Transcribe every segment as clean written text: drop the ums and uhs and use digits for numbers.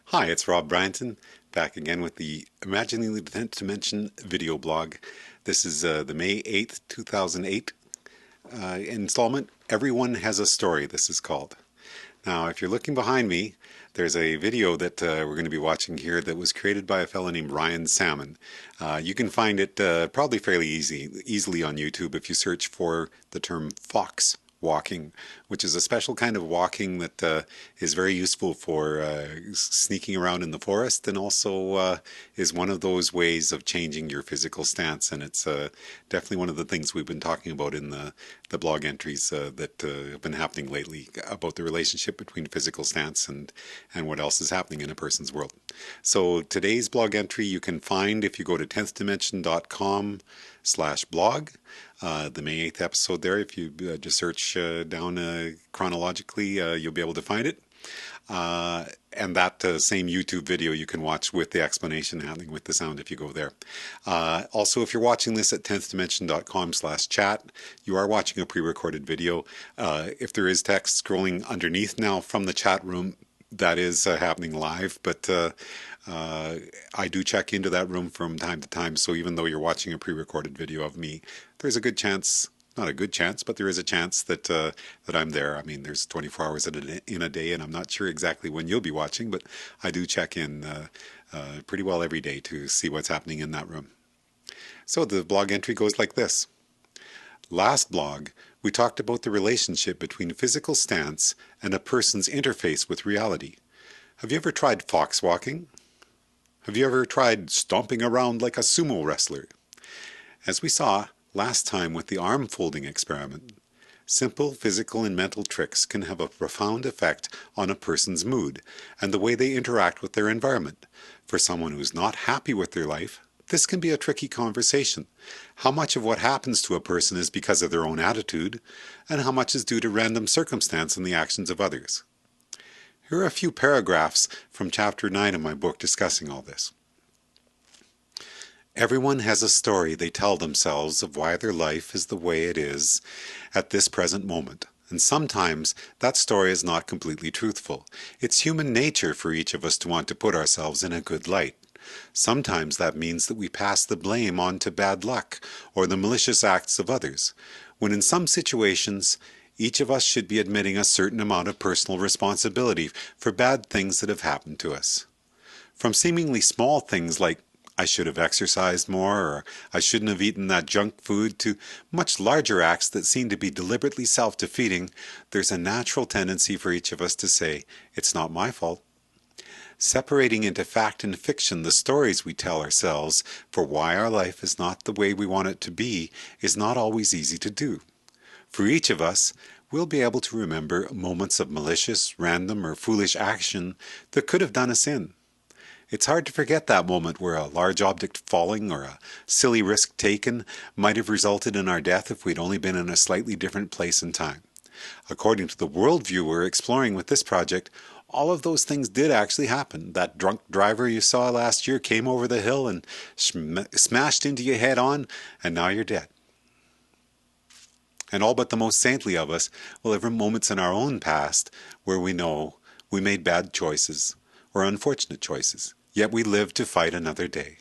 Hi, it's Rob Bryanton, back again with the Imagining the 10th Dimension video blog. This is the May 8th, 2008 installment. Everyone Has a Story, this is called. Now, if you're looking behind me, there's a video that we're going to be watching here that was created by a fellow named Ryan Salmon. You can find it probably fairly easily on YouTube if you search for the term fox walking, which is a special kind of walking that is very useful for sneaking around in the forest, and also is one of those ways of changing your physical stance. And it's definitely one of the things we've been talking about in the blog entries that have been happening lately about the relationship between physical stance and what else is happening in a person's world. So today's blog entry you can find if you go to 10thdimension.com/blog. The May 8th episode there, if you just search down chronologically, you'll be able to find it. And that same YouTube video you can watch with the explanation happening with the sound if you go there. Also, if you're watching this at 10thdimension.com/chat, you are watching a pre-recorded video. If there is text scrolling underneath now from the chat room, that is happening live, but I do check into that room from time to time, so even though you're watching a pre-recorded video of me, there's a good chance, not a good chance, but there is a chance that that I'm there. I mean, there's 24 hours in a day, and I'm not sure exactly when you'll be watching, but I do check in pretty well every day to see what's happening in that room. So the blog entry goes like this. Last blog, we talked about the relationship between physical stance and a person's interface with reality. Have you ever tried fox walking? Have you ever tried stomping around like a sumo wrestler? As we saw last time with the arm folding experiment, simple physical and mental tricks can have a profound effect on a person's mood and the way they interact with their environment. For someone who's not happy with their life, this can be a tricky conversation. How much of what happens to a person is because of their own attitude, and how much is due to random circumstance and the actions of others? Here are a few paragraphs from chapter 9 of my book discussing all this. Everyone has a story they tell themselves of why their life is the way it is at this present moment. And sometimes that story is not completely truthful. It's human nature for each of us to want to put ourselves in a good light. Sometimes that means that we pass the blame on to bad luck or the malicious acts of others, when in some situations each of us should be admitting a certain amount of personal responsibility for bad things that have happened to us. From seemingly small things like, I should have exercised more, or I shouldn't have eaten that junk food, to much larger acts that seem to be deliberately self-defeating, there's a natural tendency for each of us to say, it's not my fault. Separating into fact and fiction the stories we tell ourselves for why our life is not the way we want it to be is not always easy to do. For each of us, we'll be able to remember moments of malicious, random, or foolish action that could have done us in. It's hard to forget that moment where a large object falling or a silly risk taken might have resulted in our death if we'd only been in a slightly different place and time. According to the worldview we're exploring with this project, all of those things did actually happen. That drunk driver you saw last year came over the hill and smashed into you head on, and now you're dead. And all but the most saintly of us will have moments in our own past where we know we made bad choices or unfortunate choices, yet we live to fight another day.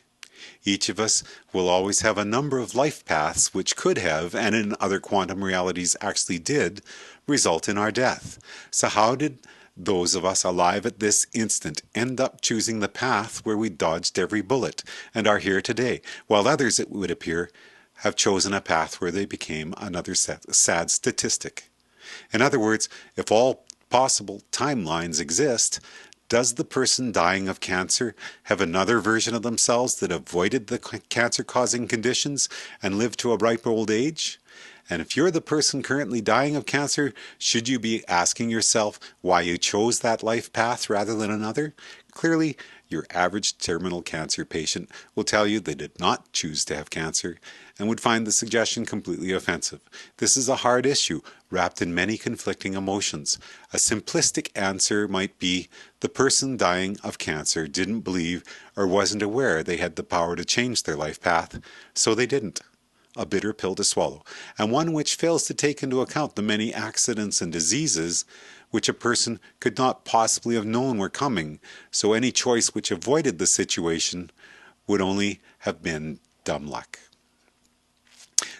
Each of us will always have a number of life paths which could have, and in other quantum realities actually did, result in our death. So how did those of us alive at this instant end up choosing the path where we dodged every bullet and are here today, while others, it would appear, have chosen a path where they became another sad statistic? In other words, if all possible timelines exist, does the person dying of cancer have another version of themselves that avoided the cancer-causing conditions and lived to a ripe old age? And if you're the person currently dying of cancer, should you be asking yourself why you chose that life path rather than another? Clearly, your average terminal cancer patient will tell you they did not choose to have cancer and would find the suggestion completely offensive. This is a hard issue, wrapped in many conflicting emotions. A simplistic answer might be the person dying of cancer didn't believe or wasn't aware they had the power to change their life path, so they didn't. A bitter pill to swallow, and one which fails to take into account the many accidents and diseases which a person could not possibly have known were coming, so any choice which avoided the situation would only have been dumb luck.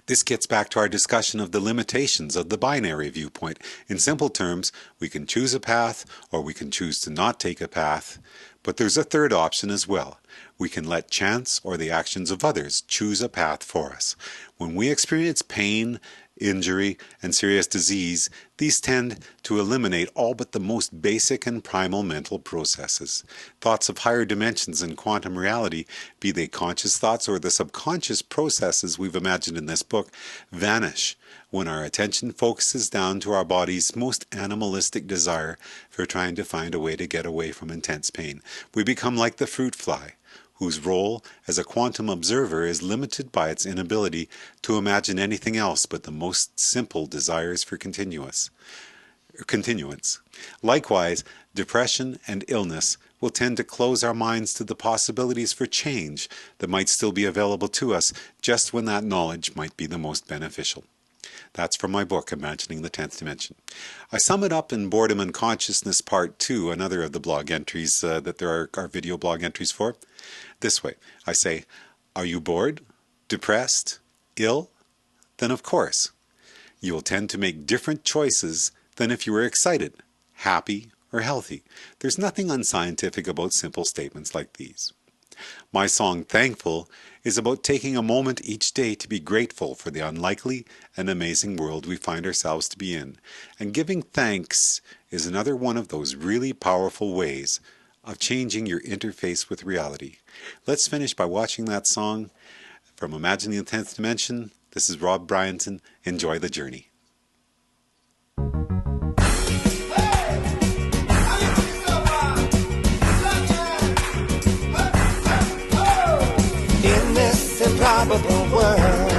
This gets back to our discussion of the limitations of the binary viewpoint. In simple terms, we can choose a path or we can choose to not take a path, but there's a third option as well. We can let chance or the actions of others choose a path for us. When we experience pain, injury, and serious disease, these tend to eliminate all but the most basic and primal mental processes. Thoughts of higher dimensions and quantum reality, be they conscious thoughts or the subconscious processes we've imagined in this book, vanish when our attention focuses down to our body's most animalistic desire for trying to find a way to get away from intense pain. We become like the fruit fly, whose role as a quantum observer is limited by its inability to imagine anything else but the most simple desires for continuance. Likewise, depression and illness will tend to close our minds to the possibilities for change that might still be available to us just when that knowledge might be the most beneficial. That's from my book, Imagining the 10th Dimension. I sum it up in Boredom and Consciousness Part 2, another of the blog entries that there are video blog entries for. This way, I say, are you bored, depressed, ill? Then of course, you will tend to make different choices than if you were excited, happy, or healthy. There's nothing unscientific about simple statements like these. My song, Thankful, is about taking a moment each day to be grateful for the unlikely and amazing world we find ourselves to be in. And giving thanks is another one of those really powerful ways of changing your interface with reality. Let's finish by watching that song from Imagining the 10th Dimension. This is Rob Bryanton. Enjoy the journey. Improbable world,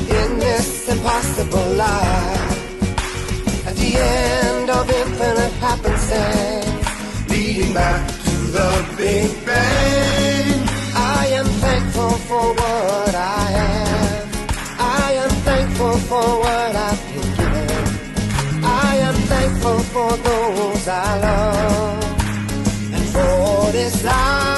in this impossible life, at the end of infinite happenstance, leading back to the Big Bang. I am thankful for what I have. I am thankful for what I've been given. I am thankful for those I love, and for this life.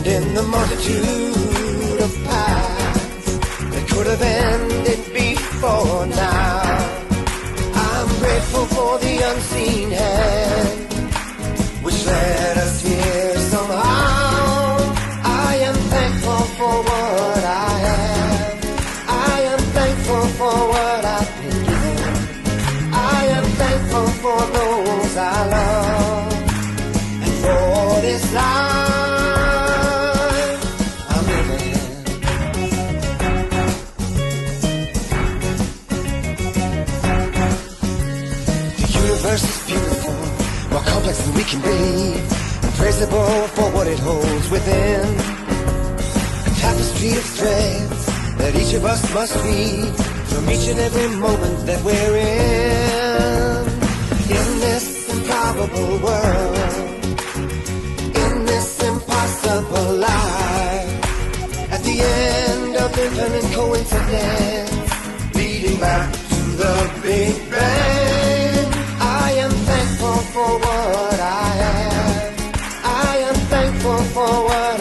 In the multitude of paths that could have ended before now, I'm grateful for the unseen hand which led us here somehow. I am thankful for what I have. I am thankful for what I've been given. I am thankful for those I love, and for this life. The universe is beautiful, more complex than we can believe, appraisable for what it holds within. A tapestry of threads that each of us must weave from each and every moment that we're in. In this improbable world, in this impossible life, at the end of infinite coincidence, leading back to the Big Bang. I am thankful for what I have. I am thankful for what